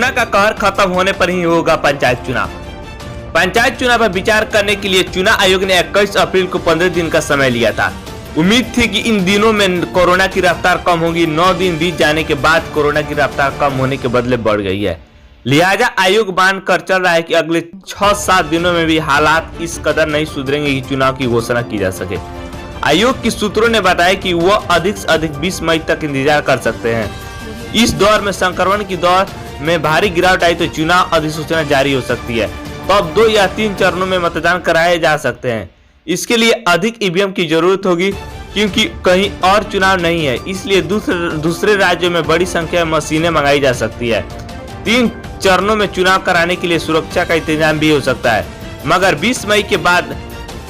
Corona का कहर खत्म होने पर ही होगा पंचायत चुनाव। पंचायत चुनाव पर विचार करने के लिए चुनाव आयोग ने 21 अप्रैल को 15 दिन का समय लिया था। उम्मीद थी कि इन दिनों में कोरोना की रफ्तार कम होगी। 9 दिन बीत जाने के बाद कोरोना की रफ्तार कम होने के बदले बढ़ गई है। लिहाजा आयोग मान कर चल रहा है कि अगले 6-7 दिनों में भी हालात इस कदर नहीं सुधरेंगे कि चुनाव की घोषणा की जा सके। आयोग के सूत्रों ने बताया कि वह अधिक से अधिक 20 मई तक इंतजार कर सकते हैं। इस दौर में संक्रमण की दौर में भारी गिरावट आई तो चुनाव अधिसूचना जारी हो सकती है। तो अब 2 या 3 चरणों में मतदान कराए जा सकते हैं। इसके लिए अधिक ईवीएम की जरूरत होगी क्योंकि कहीं और चुनाव नहीं है, इसलिए दूसरे राज्यों में बड़ी संख्या में मशीनें मंगाई जा सकती है। 3 चरणों में चुनाव कराने के लिए सुरक्षा का इंतजाम भी हो सकता है, मगर 20 मई के बाद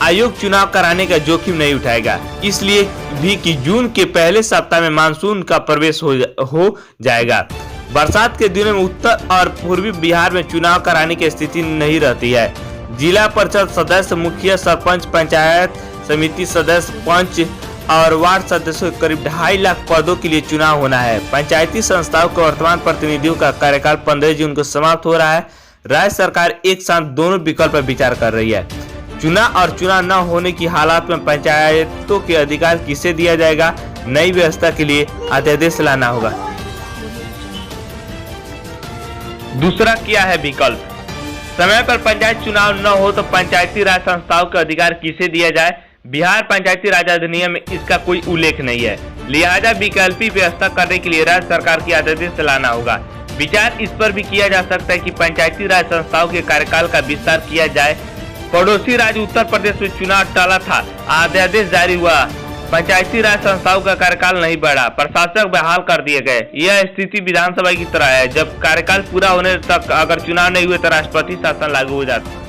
आयोग चुनाव कराने का जोखिम नहीं उठाएगा, इसलिए भी कि जून के पहले सप्ताह में मानसून का प्रवेश हो जाएगा। बरसात के दिनों में उत्तर और पूर्वी बिहार में चुनाव कराने की स्थिति नहीं रहती है। जिला परिषद सदस्य, मुखिया, सरपंच, पंचायत समिति सदस्य, पंच और वार्ड सदस्यों के करीब 2.5 लाख पदों के लिए चुनाव होना है। पंचायती संस्थाओं के वर्तमान प्रतिनिधियों का कार्यकाल 15 जून को समाप्त हो रहा है। राज्य सरकार एक साथ दोनों विकल्प पर विचार कर रही है। चुनाव और चुनाव न होने की हालात में पंचायतों के अधिकार किसे दिया जाएगा? नई व्यवस्था के लिए अध्यादेश लाना होगा। दूसरा क्या है विकल्प? समय पर पंचायत चुनाव न हो तो पंचायती राज संस्थाओं के अधिकार किसे दिया जाए? बिहार पंचायती राज अधिनियम में इसका कोई उल्लेख नहीं है। लिहाजा विकल्पी व्यवस्था करने के लिए राज्य सरकार की अध्यादेश लाना होगा। विचार इस पर भी किया जा सकता है कि पंचायती राज संस्थाओं के कार्यकाल का विस्तार किया जाए। पड़ोसी राज्य उत्तर प्रदेश में चुनाव टला था, अध्यादेश जारी हुआ, पंचायती राज संस्थाओं का कार्यकाल नहीं बढ़ा, प्रशासक बहाल कर दिए गए। यह स्थिति विधानसभा की तरह है, जब कार्यकाल पूरा होने तक अगर चुनाव नहीं हुए तो राष्ट्रपति शासन लागू हो जाता है।